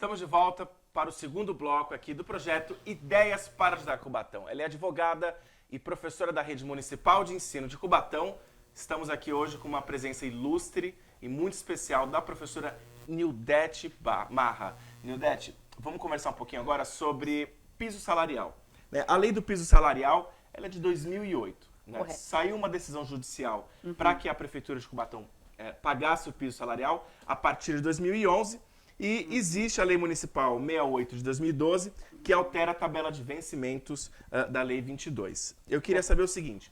Estamos de volta para o segundo bloco aqui do projeto Ideias para Ajudar Cubatão. Ela é advogada e professora da Rede Municipal de Ensino de Cubatão. Estamos aqui hoje com uma presença ilustre e muito especial da professora Nildete Marra. Nildete, vamos conversar um pouquinho agora sobre piso salarial. A lei do piso salarial ela é de 2008. Saiu uma decisão judicial para que a Prefeitura de Cubatão pagasse o piso salarial a partir de 2011. E existe a Lei Municipal 68 de 2012, que altera a tabela de vencimentos da Lei 22. Eu queria saber o seguinte,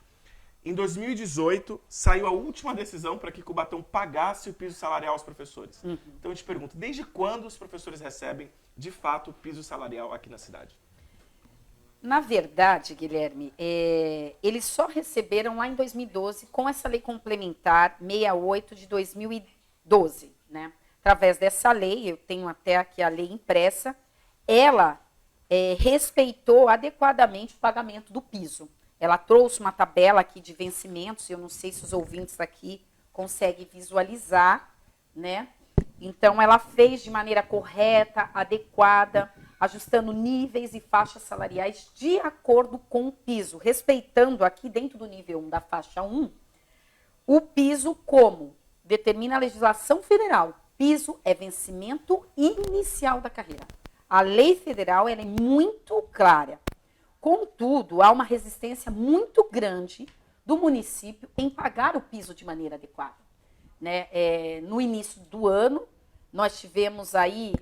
em 2018 saiu a última decisão para que Cubatão pagasse o piso salarial aos professores. Então eu te pergunto, desde quando os professores recebem, de fato, o piso salarial aqui na cidade? Na verdade, Guilherme, eles só receberam lá em 2012 com essa lei complementar 68 de 2012, né? Através dessa lei, eu tenho até aqui a lei impressa, ela respeitou adequadamente o pagamento do piso. Ela trouxe uma tabela aqui de vencimentos, eu não sei se os ouvintes aqui conseguem visualizar, né? Então, ela fez de maneira correta, adequada, ajustando níveis e faixas salariais de acordo com o piso, respeitando aqui dentro do nível 1 da faixa 1, o piso como determina a legislação federal. Piso é vencimento inicial da carreira. A lei federal ela é muito clara. Contudo, há uma resistência muito grande do município em pagar o piso de maneira adequada. Né? No início do ano, nós tivemos aí,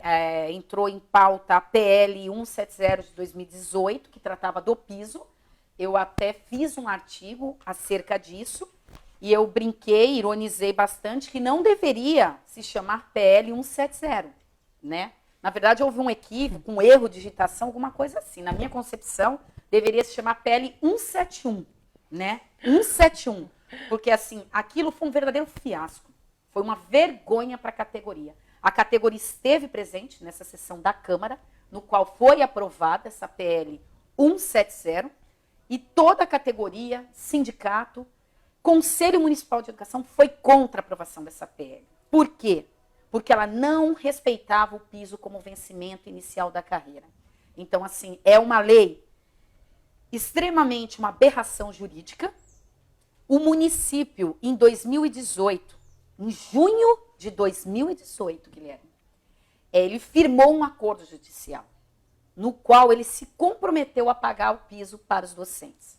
entrou em pauta a PL 170 de 2018, que tratava do piso. Eu até fiz um artigo acerca disso. E eu brinquei, ironizei bastante, que não deveria se chamar PL 170, né? Na verdade, houve um equívoco, um erro de digitação, alguma coisa assim. Na minha concepção, deveria se chamar PL 171, né? 171, porque assim, aquilo foi um verdadeiro fiasco. Foi uma vergonha para a categoria. A categoria esteve presente nessa sessão da Câmara, no qual foi aprovada essa PL 170, e toda a categoria, sindicato, Conselho Municipal de Educação foi contra a aprovação dessa PL. Por quê? Porque ela não respeitava o piso como vencimento inicial da carreira. Então, assim, é uma lei extremamente uma aberração jurídica. O município, em 2018, em junho de 2018, Guilherme, ele firmou um acordo judicial, no qual ele se comprometeu a pagar o piso para os docentes.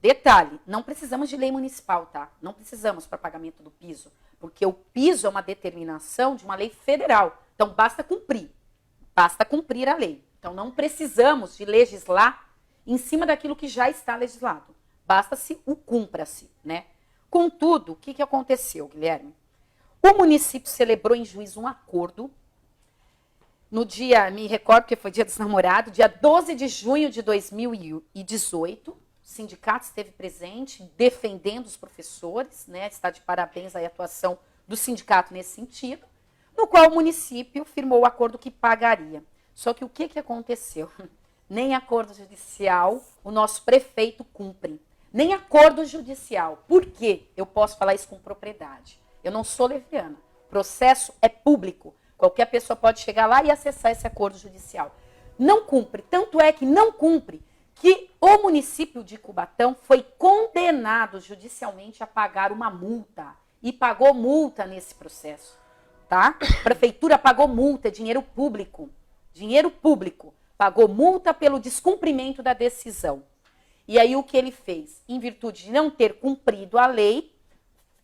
Detalhe, não precisamos de lei municipal, tá? Não precisamos para pagamento do piso, porque o piso é uma determinação de uma lei federal. Então, basta cumprir a lei. Então, não precisamos de legislar em cima daquilo que já está legislado. Basta-se o cumpra-se, né? Contudo, o que aconteceu, Guilherme? O município celebrou em juízo um acordo no dia, me recordo que foi dia dos namorados, dia 12 de junho de 2018, o sindicato esteve presente, defendendo os professores, né? Está de parabéns aí a atuação do sindicato nesse sentido, no qual o município firmou o acordo que pagaria. Só que o que aconteceu? Nem acordo judicial o nosso prefeito cumpre. Nem acordo judicial. Por quê? Eu posso falar isso com propriedade. Eu não sou leviana. O processo é público. Qualquer pessoa pode chegar lá e acessar esse acordo judicial. Não cumpre. Tanto é que não cumpre que o município de Cubatão foi condenado judicialmente a pagar uma multa. E pagou multa nesse processo. Tá? A prefeitura pagou multa, dinheiro público. Dinheiro público. Pagou multa pelo descumprimento da decisão. E aí o que ele fez? Em virtude de não ter cumprido a lei,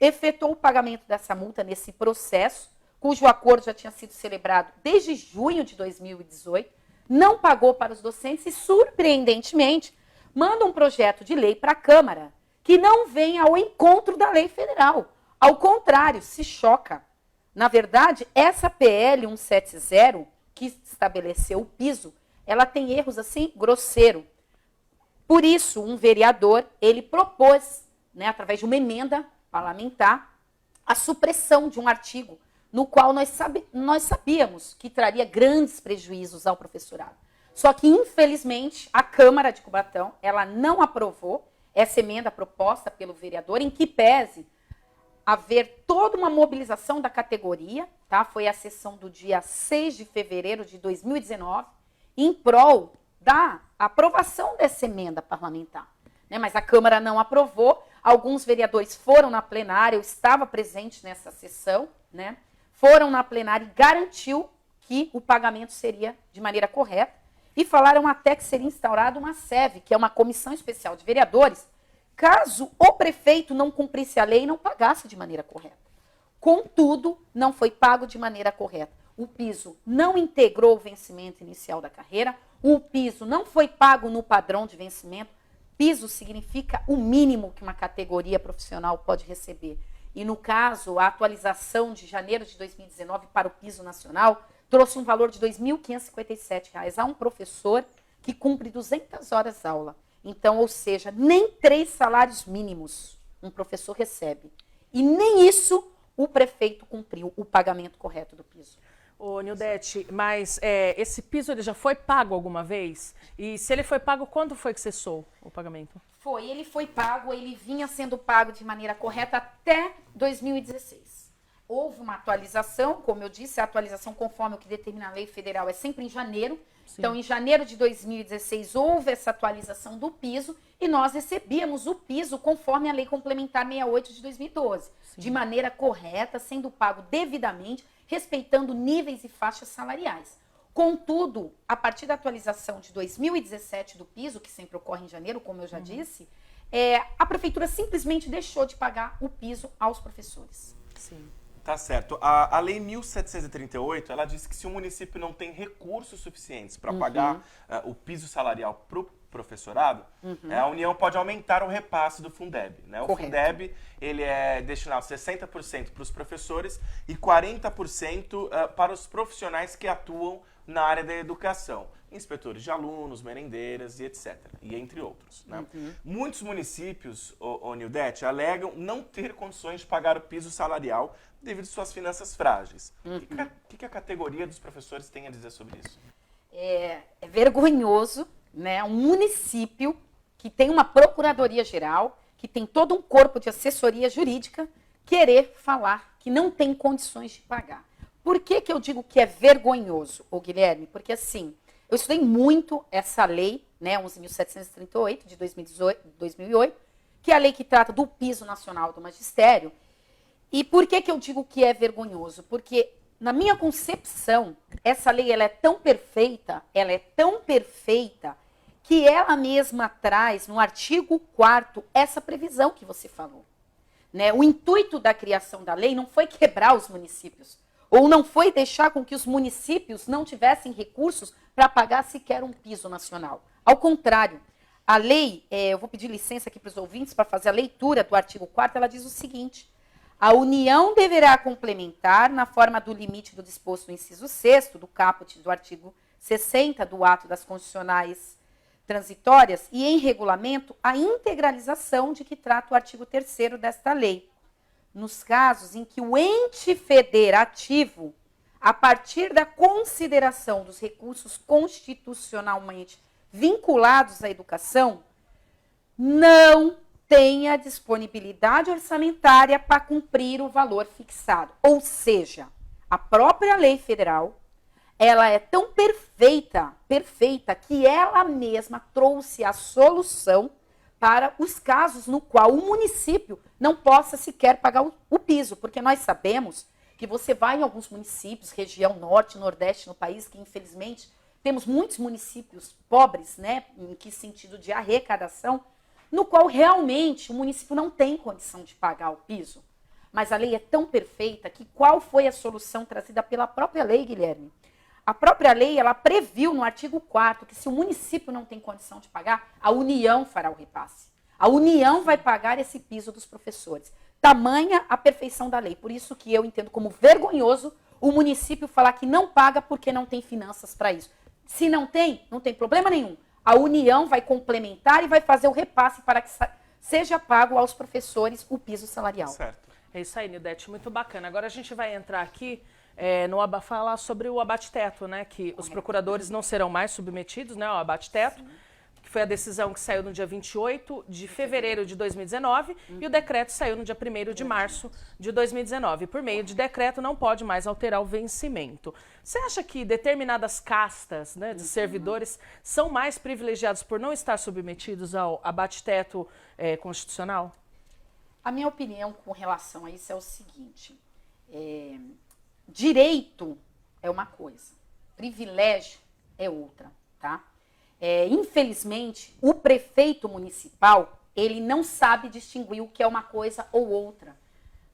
efetuou o pagamento dessa multa nesse processo, cujo acordo já tinha sido celebrado desde junho de 2018, não pagou para os docentes e, surpreendentemente, manda um projeto de lei para a Câmara que não vem ao encontro da lei federal. Ao contrário, se choca. Na verdade, essa PL 170, que estabeleceu o piso, ela tem erros assim, grosseiro. Por isso, um vereador, ele propôs, né, através de uma emenda parlamentar, a supressão de um artigo no qual nós sabíamos que traria grandes prejuízos ao professorado. Só que, infelizmente, a Câmara de Cubatão, ela não aprovou essa emenda proposta pelo vereador, em que pese haver toda uma mobilização da categoria, tá? Foi a sessão do dia 6 de fevereiro de 2019, em prol da aprovação dessa emenda parlamentar. Né? Mas a Câmara não aprovou, alguns vereadores foram na plenária, eu estava presente nessa sessão, né? Foram na plenária e garantiu que o pagamento seria de maneira correta, e falaram até que seria instaurada uma SEV, que é uma comissão especial de vereadores, caso o prefeito não cumprisse a lei e não pagasse de maneira correta. Contudo, não foi pago de maneira correta. O piso não integrou o vencimento inicial da carreira, o piso não foi pago no padrão de vencimento. Piso significa o mínimo que uma categoria profissional pode receber. E no caso, a atualização de janeiro de 2019 para o piso nacional trouxe um valor de R$ 2.557 a um professor que cumpre 200 horas aula. Então, ou seja, nem 3 salários mínimos um professor recebe. E nem isso o prefeito cumpriu, o pagamento correto do piso. Ô, Nildete, mas esse piso ele já foi pago alguma vez? E se ele foi pago, quando foi que cessou o pagamento? Ele foi pago, ele vinha sendo pago de maneira correta até 2016. Houve uma atualização, como eu disse, a atualização conforme o que determina a lei federal é sempre em janeiro. Sim. Então, em janeiro de 2016, houve essa atualização do piso e nós recebíamos o piso conforme a lei complementar 68 de 2012, Sim. de maneira correta, sendo pago devidamente, respeitando níveis e faixas salariais. Contudo, a partir da atualização de 2017 do piso, que sempre ocorre em janeiro, como eu já disse, a prefeitura simplesmente deixou de pagar o piso aos professores. Sim. Tá certo. A Lei 1.738, ela diz que se o município não tem recursos suficientes para pagar o piso salarial para o professorado, a União pode aumentar o repasse do Fundeb. Né? O Fundeb ele é destinado 60% para os professores e 40% para os profissionais que atuam na área da educação. Inspetores de alunos, merendeiras e etc. E entre outros. Né? Muitos municípios, Nildete, alegam não ter condições de pagar o piso salarial devido às suas finanças frágeis. O que a categoria dos professores tem a dizer sobre isso? É vergonhoso, né? Um município que tem uma procuradoria-geral, que tem todo um corpo de assessoria jurídica, querer falar que não tem condições de pagar. Por que eu digo que é vergonhoso, Guilherme? Porque assim, eu estudei muito essa lei, né, 11.738 de 2008, que é a lei que trata do piso nacional do magistério. E por que eu digo que é vergonhoso? Porque, na minha concepção, essa lei ela é tão perfeita, que ela mesma traz, no artigo 4º, essa previsão que você falou. Né? O intuito da criação da lei não foi quebrar os municípios, ou não foi deixar com que os municípios não tivessem recursos para pagar sequer um piso nacional. Ao contrário, a lei, eu vou pedir licença aqui para os ouvintes para fazer a leitura do artigo 4º, ela diz o seguinte: a União deverá complementar, na forma do limite do disposto no inciso 6º do caput do artigo 60 do ato das constitucionais transitórias e em regulamento, a integralização de que trata o artigo 3º desta lei, nos casos em que o ente federativo, a partir da consideração dos recursos constitucionalmente vinculados à educação, não tenha disponibilidade orçamentária para cumprir o valor fixado. Ou seja, a própria lei federal, ela é tão perfeita, que ela mesma trouxe a solução para os casos no qual o município não possa sequer pagar o piso, porque nós sabemos que você vai em alguns municípios, região norte, nordeste no país, que infelizmente temos muitos municípios pobres, né, em que sentido de arrecadação, no qual realmente o município não tem condição de pagar o piso. Mas a lei é tão perfeita que qual foi a solução trazida pela própria lei, Guilherme? A própria lei, ela previu no artigo 4º que se o município não tem condição de pagar, a União fará o repasse. A União vai pagar esse piso dos professores. Tamanha a perfeição da lei. Por isso que eu entendo como vergonhoso o município falar que não paga porque não tem finanças para isso. Se não tem problema nenhum. A União vai complementar e vai fazer o repasse para que seja pago aos professores o piso salarial. Certo. É isso aí, Nildete, muito bacana. Agora a gente vai entrar aqui falar sobre o abate-teto, né? Que os procuradores não serão mais submetidos, né, ao abate-teto, que foi a decisão que saiu no dia 28 de fevereiro de 2019, e o decreto saiu no dia 1º de março de 2019. Por meio de decreto, não pode mais alterar o vencimento. Você acha que determinadas castas, né, de servidores são mais privilegiados por não estar submetidos ao abate-teto constitucional? A minha opinião com relação a isso é o seguinte, direito é uma coisa, privilégio é outra, tá? Infelizmente, o prefeito municipal, ele não sabe distinguir o que é uma coisa ou outra,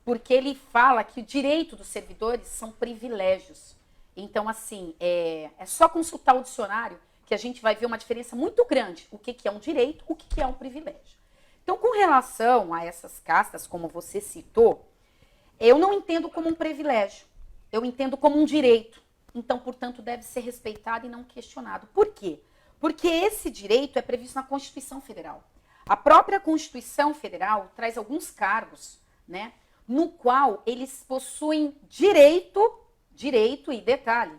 porque ele fala que o direito dos servidores são privilégios. Então, assim, é só consultar o dicionário que a gente vai ver uma diferença muito grande, o que é um direito, o que é um privilégio. Então, com relação a essas castas, como você citou, eu não entendo como um privilégio, eu entendo como um direito. Então, portanto, deve ser respeitado e não questionado. Por quê? Porque esse direito é previsto na Constituição Federal. A própria Constituição Federal traz alguns cargos, né, no qual eles possuem direito, e detalhe,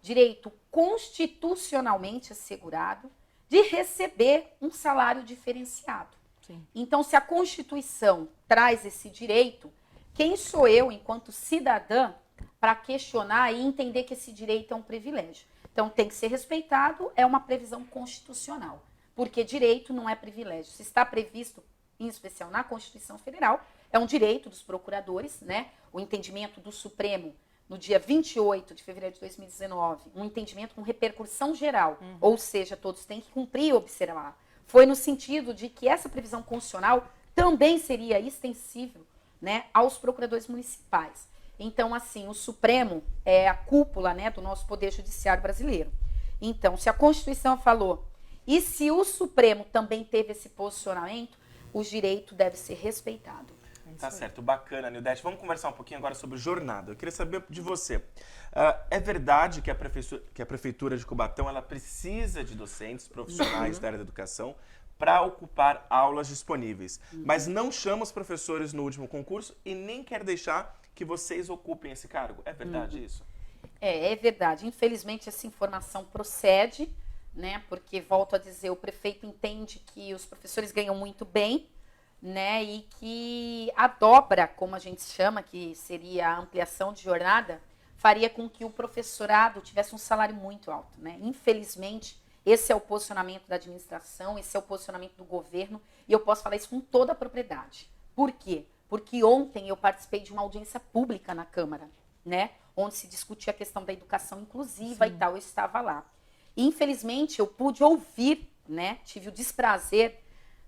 direito constitucionalmente assegurado de receber um salário diferenciado. Sim. Então, se a Constituição traz esse direito, quem sou eu, enquanto cidadã, para questionar e entender que esse direito é um privilégio? Então, tem que ser respeitado, é uma previsão constitucional, porque direito não é privilégio. Se está previsto, em especial na Constituição Federal, é um direito dos procuradores, né? O entendimento do Supremo, no dia 28 de fevereiro de 2019, um entendimento com repercussão geral, ou seja, todos têm que cumprir e observar. Foi no sentido de que essa previsão constitucional também seria extensível, né, aos procuradores municipais. Então, assim, o Supremo é a cúpula, né, do nosso Poder Judiciário brasileiro. Então, se a Constituição falou, e se o Supremo também teve esse posicionamento, o direito deve ser respeitado. Tá certo, bacana, Nildete. Vamos conversar um pouquinho agora sobre jornada. Eu queria saber de você. É verdade que a Prefeitura de Cubatão ela precisa de docentes profissionais da área da educação para ocupar aulas disponíveis, mas não chama os professores no último concurso e nem quer deixar que vocês ocupem esse cargo. É verdade isso? É verdade. Infelizmente, essa informação procede, né? Porque, volto a dizer, o prefeito entende que os professores ganham muito bem, né? E que a dobra, como a gente chama, que seria a ampliação de jornada, faria com que o professorado tivesse um salário muito alto, né? Infelizmente, esse é o posicionamento da administração, esse é o posicionamento do governo, e eu posso falar isso com toda a propriedade. Por quê? Porque ontem eu participei de uma audiência pública na Câmara, né? Onde se discutia a questão da educação inclusiva. Sim. E tal, eu estava lá. E, infelizmente, eu pude ouvir, né? Tive o desprazer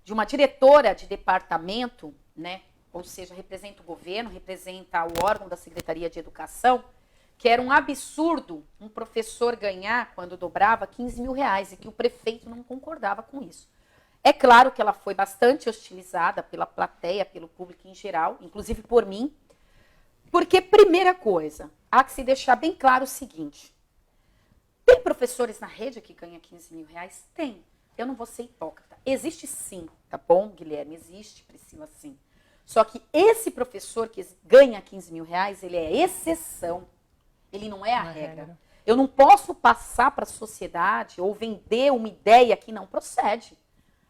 de uma diretora de departamento, né, ou seja, representa o governo, representa o órgão da Secretaria de Educação, que era um absurdo um professor ganhar, quando dobrava, 15 mil reais, e que o prefeito não concordava com isso. É claro que ela foi bastante hostilizada pela plateia, pelo público em geral, inclusive por mim, porque, primeira coisa, há que se deixar bem claro o seguinte, tem professores na rede que ganham 15 mil reais? Tem. Eu não vou ser hipócrita. Existe sim, tá bom, Guilherme? Existe, Priscila, sim. Só que esse professor que ganha 15 mil reais, ele é exceção. Ele não é a regra. Eu não posso passar para a sociedade ou vender uma ideia que não procede.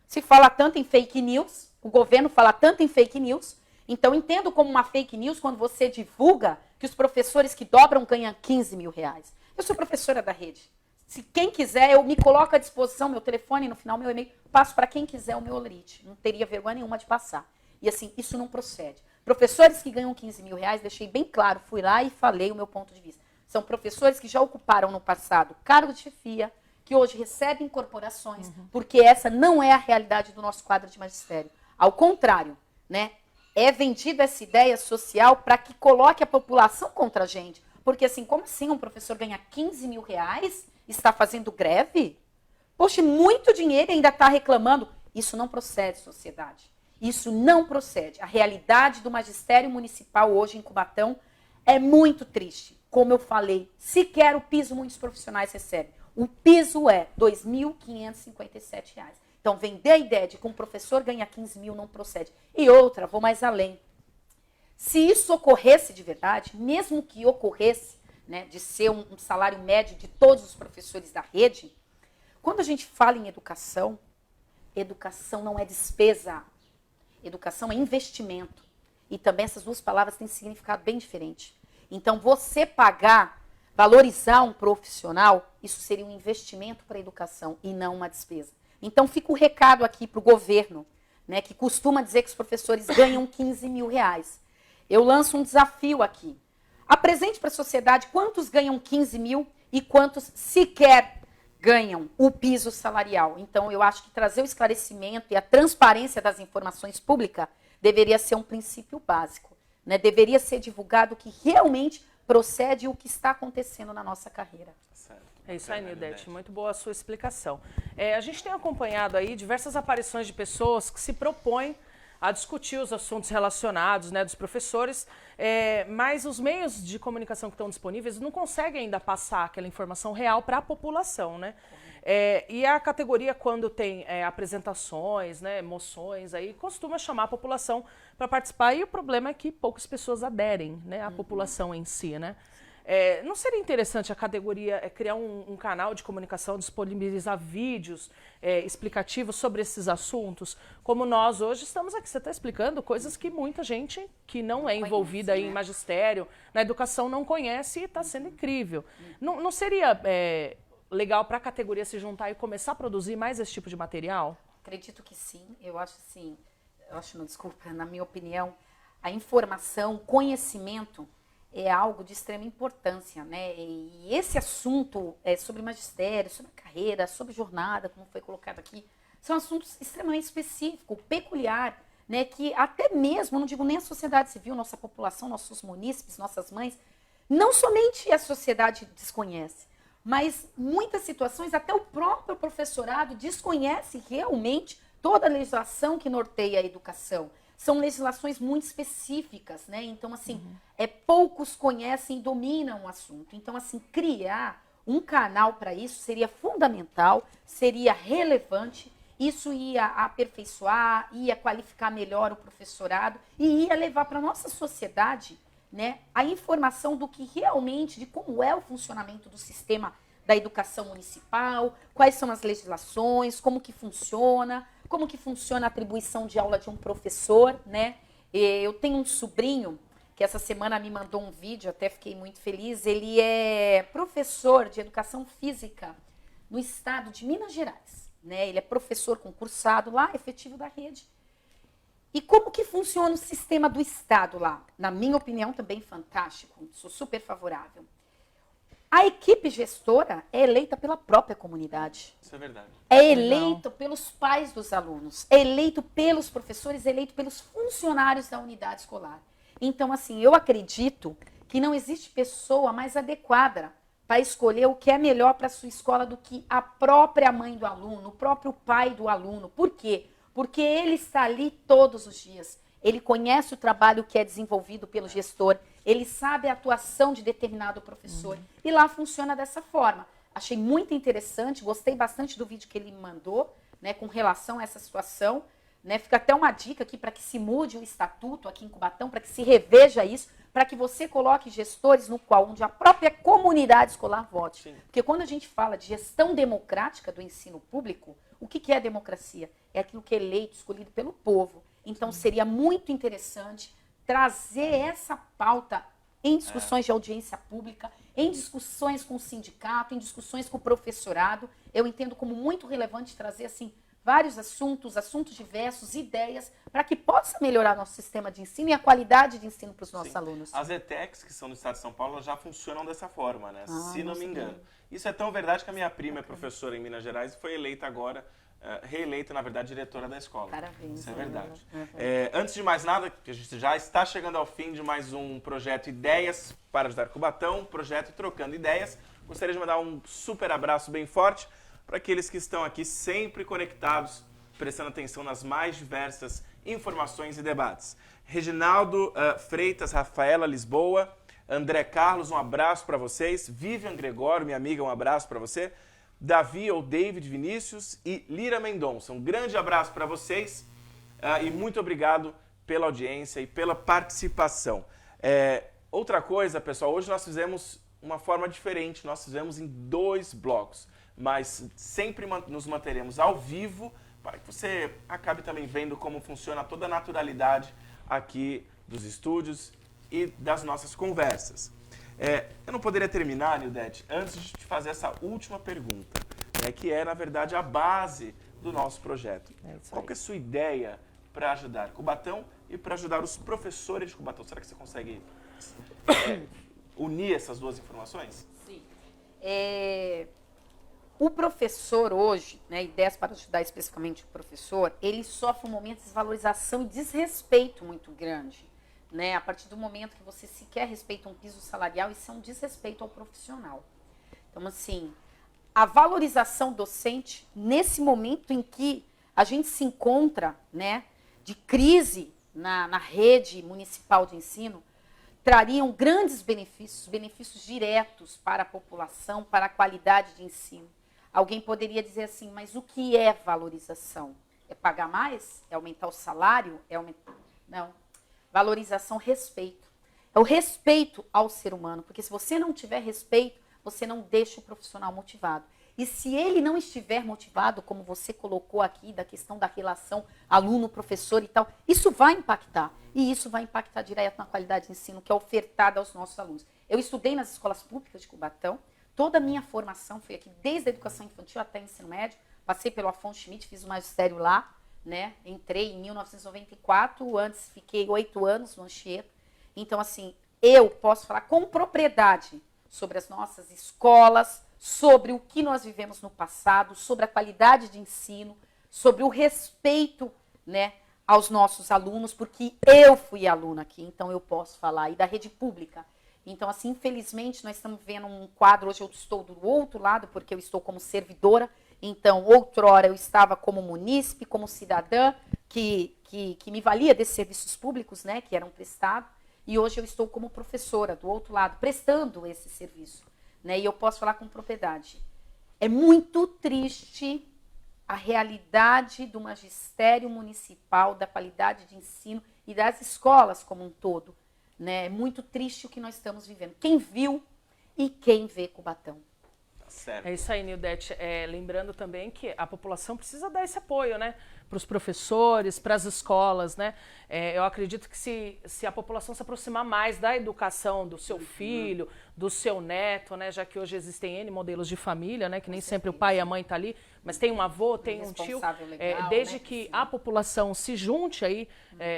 Se fala tanto em fake news, o governo fala tanto em fake news, então entendo como uma fake news quando você divulga que os professores que dobram ganham 15 mil reais. Eu sou professora da rede. Se quem quiser, eu me coloco à disposição, meu telefone, no final, meu e-mail, passo para quem quiser o meu olerite. Não teria vergonha nenhuma de passar. E assim, isso não procede. Professores que ganham 15 mil reais, deixei bem claro, fui lá e falei o meu ponto de vista. São professores que já ocuparam no passado cargo de chefia, que hoje recebem corporações, porque essa não é a realidade do nosso quadro de magistério. Ao contrário, né? É vendida essa ideia social para que coloque a população contra a gente. Porque assim, como assim um professor ganha 15 mil reais, está fazendo greve? Poxa, muito dinheiro e ainda está reclamando. Isso não procede, sociedade. Isso não procede. A realidade do magistério municipal hoje em Cubatão é muito triste. Como eu falei, sequer o piso muitos profissionais recebem. O piso é R$ 2.557. Então, vender a ideia de que um professor ganha 15 mil não procede. E outra, vou mais além. Se isso ocorresse de verdade, mesmo que ocorresse, né, de ser um salário médio de todos os professores da rede, quando a gente fala em educação, Educação não é despesa. Educação é investimento. E também essas duas palavras têm significado bem diferente. Então, você pagar, valorizar um profissional, isso seria um investimento para a educação e não uma despesa. Então, fica o recado aqui para o governo, né, que costuma dizer que os professores ganham 15 mil reais. Eu lanço um desafio aqui. Apresente para a sociedade quantos ganham 15 mil e quantos sequer ganham o piso salarial. Então, eu acho que trazer o esclarecimento e a transparência das informações públicas deveria ser um princípio básico, né? Deveria ser divulgado o que realmente procede e o que está acontecendo na nossa carreira. É isso aí, Nildete. Muito boa a sua explicação. A gente tem acompanhado aí diversas aparições de pessoas que se propõem a discutir os assuntos relacionados, né, dos professores, mas os meios de comunicação que estão disponíveis não conseguem ainda passar aquela informação real para a população, né? E a categoria, quando tem apresentações, né, moções, aí costuma chamar a população para participar, e o problema é que poucas pessoas aderem, né, à população em si, né? Não seria interessante a categoria criar um canal de comunicação, disponibilizar vídeos explicativos sobre esses assuntos? Como nós hoje estamos aqui, você está explicando coisas que muita gente que não é envolvida aí em magistério, na educação, não conhece, e está sendo incrível. Não seria legal para a categoria se juntar e começar a produzir mais esse tipo de material? Acredito que sim. Eu acho assim, desculpa, na minha opinião, a informação, conhecimento é algo de extrema importância, né? E esse assunto sobre magistério, sobre carreira, sobre jornada, como foi colocado aqui, são assuntos extremamente específicos, peculiar, né? Que até mesmo, não digo nem a sociedade civil, nossa população, nossos munícipes, nossas mães, não somente a sociedade desconhece, mas muitas situações até o próprio professorado desconhece realmente toda a legislação que norteia a educação. São legislações muito específicas, né? Então, assim, poucos conhecem e dominam o assunto. Então, assim, criar um canal para isso seria fundamental, seria relevante, isso ia aperfeiçoar, ia qualificar melhor o professorado e ia levar para a nossa sociedade, né, a informação do que realmente, de como é o funcionamento do sistema da educação municipal, quais são as legislações, como que funciona a atribuição de aula de um professor, né? Eu tenho um sobrinho que essa semana me mandou um vídeo, até fiquei muito feliz. Ele é professor de educação física no estado de Minas Gerais, né? Ele é professor concursado lá, efetivo da rede. E como que funciona o sistema do estado lá? Na minha opinião, também fantástico, sou super favorável. A equipe gestora é eleita pela própria comunidade. Isso é verdade. É eleito pelos pais dos alunos, é eleito pelos professores, é eleito pelos funcionários da unidade escolar. Então, assim, eu acredito que não existe pessoa mais adequada para escolher o que é melhor para a sua escola do que a própria mãe do aluno, o próprio pai do aluno. Por quê? Porque ele está ali todos os dias. Ele conhece o trabalho que é desenvolvido pelo gestor, ele sabe a atuação de determinado professor. E lá funciona dessa forma. Achei muito interessante, gostei bastante do vídeo que ele me mandou, né, com relação a essa situação. Né, fica até uma dica aqui para que se mude o estatuto aqui em Cubatão, para que se reveja isso, para que você coloque gestores no qual onde a própria comunidade escolar vote. Sim. Porque quando a gente fala de gestão democrática do ensino público, o que é democracia? É aquilo que é eleito, escolhido pelo povo. Então, seria muito interessante trazer essa pauta em discussões de audiência pública, em discussões com o sindicato, em discussões com o professorado. Eu entendo como muito relevante trazer, assim, vários assuntos diversos, ideias, para que possa melhorar nosso sistema de ensino e a qualidade de ensino para os nossos alunos. As ETECs, que são do estado de São Paulo, já funcionam dessa forma, né? Se não me engano. Isso é tão verdade que a minha prima é professora em Minas Gerais e foi eleita agora, reeleita, na verdade, diretora da escola. Parabéns. Isso é verdade. Antes de mais nada, que a gente já está chegando ao fim de mais um projeto Ideias para Ajudar Cubatão, projeto Trocando Ideias. Gostaria de mandar um super abraço bem forte para aqueles que estão aqui sempre conectados, prestando atenção nas mais diversas informações e debates. Reginaldo Freitas, Rafaela Lisboa, André Carlos, um abraço para vocês. Vivian Gregório, minha amiga, um abraço para você. Davi ou David Vinícius e Lira Mendonça. Um grande abraço para vocês e muito obrigado pela audiência e pela participação. Outra coisa, pessoal, hoje nós fizemos uma forma diferente, nós fizemos em 2 blocos, mas sempre nos manteremos ao vivo para que você acabe também vendo como funciona toda a naturalidade aqui dos estúdios e das nossas conversas. Eu não poderia terminar, Nildete, antes de te fazer essa última pergunta, né, que é, na verdade, a base do nosso projeto. Qual que é a sua ideia para ajudar Cubatão e para ajudar os professores de Cubatão? Será que você consegue unir essas duas informações? Sim. O professor hoje, né, ideias para ajudar especificamente o professor, ele sofre um momento de desvalorização e desrespeito muito grande. Né? A partir do momento que você sequer respeita um piso salarial, isso é um desrespeito ao profissional. Então, assim, a valorização docente, nesse momento em que a gente se encontra, né, de crise na rede municipal de ensino, trariam grandes benefícios, benefícios diretos para a população, para a qualidade de ensino. Alguém poderia dizer assim, mas o que é valorização? É pagar mais? É aumentar o salário? Não. Valorização, respeito. É o respeito ao ser humano, porque se você não tiver respeito, você não deixa o profissional motivado. E se ele não estiver motivado, como você colocou aqui, da questão da relação aluno-professor e tal, isso vai impactar. E isso vai impactar direto na qualidade de ensino que é ofertada aos nossos alunos. Eu estudei nas escolas públicas de Cubatão, toda a minha formação foi aqui, desde a educação infantil até o ensino médio, passei pelo Afonso Schmidt, fiz o magistério lá, né? Entrei em 1994, antes fiquei 8 anos no Anchieta. Então, assim, eu posso falar com propriedade sobre as nossas escolas, sobre o que nós vivemos no passado, sobre a qualidade de ensino, sobre o respeito, né, aos nossos alunos, porque eu fui aluna aqui, então eu posso falar, e da rede pública. Então, assim, infelizmente, nós estamos vendo um quadro, hoje eu estou do outro lado, porque eu estou como servidora. Então, outrora eu estava como munícipe, como cidadã, que me valia desses serviços públicos, né, que eram prestados, e hoje eu estou como professora, do outro lado, prestando esse serviço. Né, e eu posso falar com propriedade. É muito triste a realidade do magistério municipal, da qualidade de ensino e das escolas como um todo. Né? É muito triste o que nós estamos vivendo. Quem viu e quem vê Cubatão. Certo. É isso aí, Nildete. Lembrando também que a população precisa dar esse apoio, né? Para os professores, para as escolas, né? Eu acredito que se a população se aproximar mais da educação do seu filho, do seu neto, né? Já que hoje existem N modelos de família, né? Que nem sempre o pai e a mãe estão ali, mas tem um avô, tem um tio. Legal, desde né? que a população se junte aí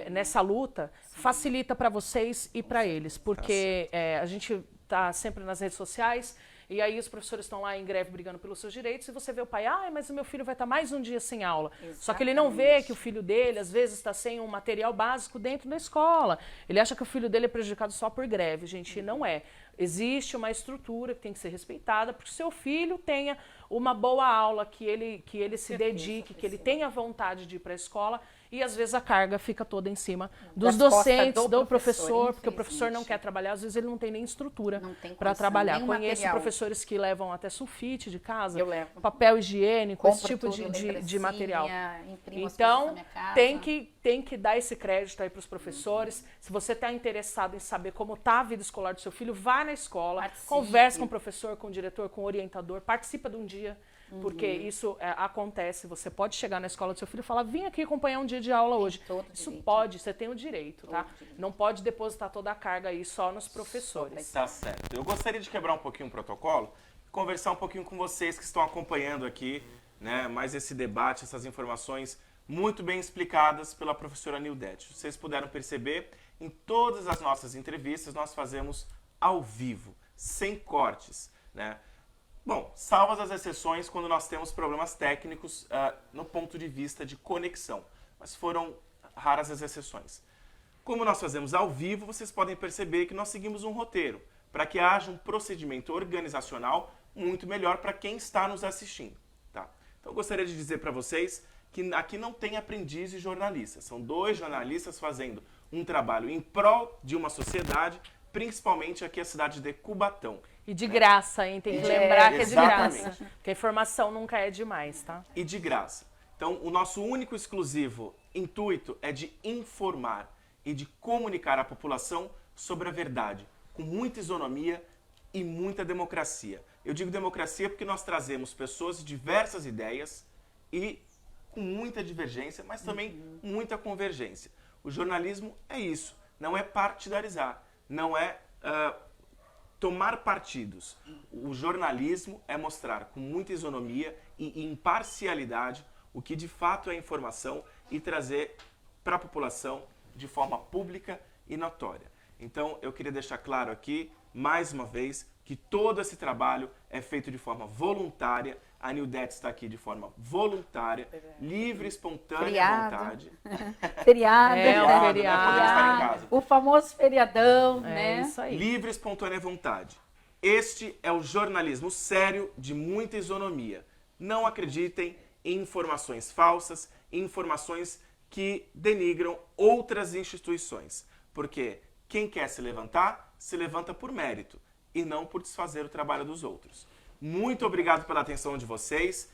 nessa luta, facilita para vocês e para eles. Porque a gente está sempre nas redes sociais. E aí os professores estão lá em greve brigando pelos seus direitos e você vê o pai, mas o meu filho vai estar mais um dia sem aula. Exatamente. Só que ele não vê que o filho dele, às vezes, está sem um material básico dentro da escola. Ele acha que o filho dele é prejudicado só por greve, gente, e não é. Existe uma estrutura que tem que ser respeitada para que o seu filho tenha uma boa aula, que ele se dedique, que ele tenha vontade de ir para a escola. E às vezes a carga fica toda em cima dos docentes, do professor, porque o professor não quer trabalhar, às vezes ele não tem nem estrutura para trabalhar. Conheço professores que levam até sulfite de casa, papel higiênico, esse tipo de material. Então, tem que dar esse crédito aí para os professores. Se você está interessado em saber como está a vida escolar do seu filho, vá na escola, converse com o professor, com o diretor, com o orientador, participa de um dia. Porque isso acontece, você pode chegar na escola do seu filho e falar, vim aqui acompanhar um dia de aula hoje. Isso pode, você tem o direito, tá? Não pode depositar toda a carga aí só nos professores. Tá certo. Eu gostaria de quebrar um pouquinho o protocolo, conversar um pouquinho com vocês que estão acompanhando aqui, né, mais esse debate, essas informações muito bem explicadas pela professora Nildete. Vocês puderam perceber, em todas as nossas entrevistas nós fazemos ao vivo, sem cortes, né? Bom, salvas as exceções quando nós temos problemas técnicos no ponto de vista de conexão, mas foram raras as exceções. Como nós fazemos ao vivo, vocês podem perceber que nós seguimos um roteiro, para que haja um procedimento organizacional muito melhor para quem está nos assistindo. Tá? Então eu gostaria de dizer para vocês que aqui não tem aprendiz e jornalista, são 2 jornalistas fazendo um trabalho em prol de uma sociedade, principalmente aqui a cidade de Cubatão. E de graça, hein? Tem que lembrar que é de graça. Porque a informação nunca é demais, tá? E de graça. Então, o nosso único exclusivo intuito é de informar e de comunicar à população sobre a verdade, com muita isonomia e muita democracia. Eu digo democracia porque nós trazemos pessoas de diversas ideias e com muita divergência, mas também muita convergência. O jornalismo é isso, não é partidarizar, não é tomar partidos. O jornalismo é mostrar com muita isonomia e imparcialidade o que de fato é informação e trazer para a população de forma pública e notória. Então, eu queria deixar claro aqui, mais uma vez, que todo esse trabalho é feito de forma voluntária. A Nildete está aqui de forma voluntária, livre, espontânea Feriado. vontade. Feriado. É, o Feriado, né? feriado. Poder estar em casa. O famoso feriadão, É né? isso aí. Livre, espontânea vontade. Este é o jornalismo sério de muita isonomia. Não acreditem em informações falsas, em informações que denigram outras instituições. Porque quem quer se levanta por mérito e não por desfazer o trabalho dos outros. Muito obrigado pela atenção de vocês.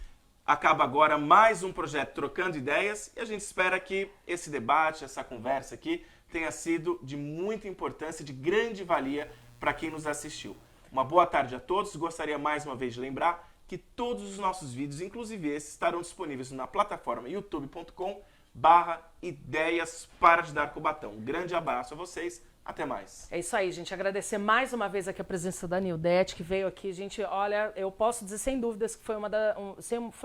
Acaba agora mais um projeto Trocando Ideias e a gente espera que esse debate, essa conversa aqui, tenha sido de muita importância, de grande valia para quem nos assistiu. Uma boa tarde a todos. Gostaria mais uma vez de lembrar que todos os nossos vídeos, inclusive esses, estarão disponíveis na plataforma youtube.com/ideias para de dar Cubatão. Um grande abraço a vocês. Até mais. É isso aí, gente. Agradecer mais uma vez aqui a presença da Nildete, que veio aqui. Gente, olha, eu posso dizer sem dúvidas que foi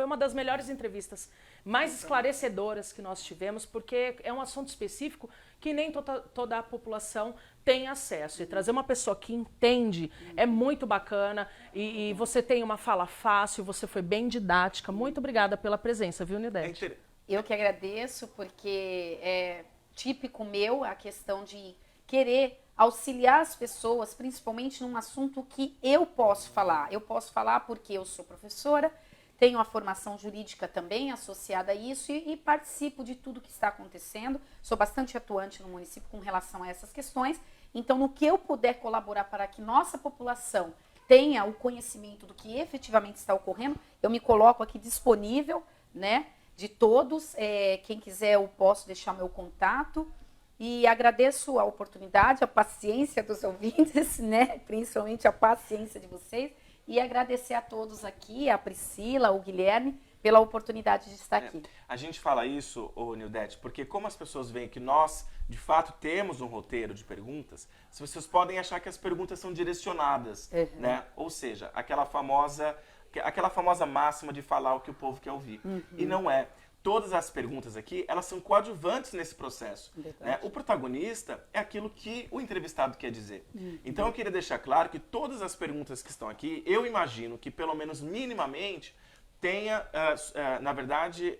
uma das melhores entrevistas, mais esclarecedoras que nós tivemos, porque é um assunto específico que nem toda a população tem acesso. E trazer uma pessoa que entende é muito bacana. E você tem uma fala fácil, você foi bem didática. Muito obrigada pela presença, viu, Nildete? Eu que agradeço, porque é típico meu a questão de querer auxiliar as pessoas, principalmente num assunto que eu posso falar. Eu posso falar porque eu sou professora, tenho a formação jurídica também associada a isso e participo de tudo que está acontecendo. Sou bastante atuante no município com relação a essas questões. Então, no que eu puder colaborar para que nossa população tenha o conhecimento do que efetivamente está ocorrendo, eu me coloco aqui disponível, né, de todos. Quem quiser, eu posso deixar meu contato. E agradeço a oportunidade, a paciência dos ouvintes, né? Principalmente a paciência de vocês. E agradecer a todos aqui, a Priscila, o Guilherme, pela oportunidade de estar aqui. A gente fala isso, Nildete, porque como as pessoas veem que nós, de fato, temos um roteiro de perguntas, as pessoas podem achar que as perguntas são direcionadas, né? Ou seja, aquela famosa máxima de falar o que o povo quer ouvir. E não é. Todas as perguntas aqui, elas são coadjuvantes nesse processo. Né? O protagonista é aquilo que o entrevistado quer dizer. Então eu queria deixar claro que todas as perguntas que estão aqui, eu imagino que pelo menos minimamente tenha, na verdade,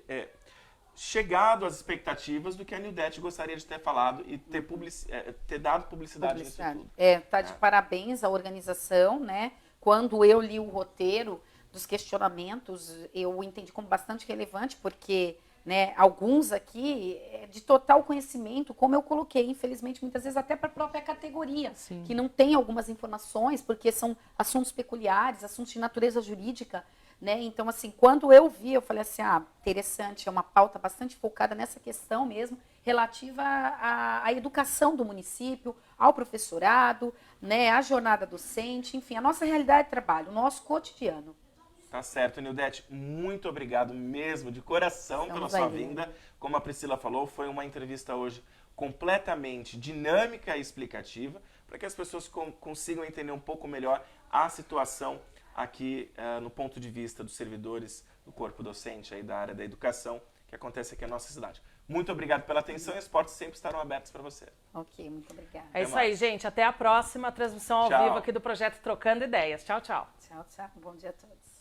chegado às expectativas do que a Nildete gostaria de ter falado e ter dado publicidade nisso tudo. Tá de parabéns à organização, né? Quando eu li o roteiro dos questionamentos, eu entendi como bastante relevante, porque, né, alguns aqui de total conhecimento, como eu coloquei, infelizmente, muitas vezes até para a própria categoria, Sim. que não tem algumas informações, porque são assuntos peculiares, assuntos de natureza jurídica, né? Então, assim, quando eu vi, eu falei assim, interessante, é uma pauta bastante focada nessa questão mesmo, relativa à educação do município, ao professorado, né, à jornada docente, enfim, a nossa realidade de trabalho, o nosso cotidiano. Tá certo, Nildete. Muito obrigado mesmo, de coração, pela sua vinda. Como a Priscila falou, foi uma entrevista hoje completamente dinâmica e explicativa, para que as pessoas consigam entender um pouco melhor a situação aqui no ponto de vista dos servidores do corpo docente aí da área da educação, que acontece aqui na nossa cidade. Muito obrigado pela atenção e as portas sempre estarão abertas para você. Ok, muito obrigada. É isso aí, gente. Até a próxima transmissão ao Tchau. vivo aqui do projeto Trocando Ideias. Tchau, tchau. Tchau, tchau. Bom dia a todos.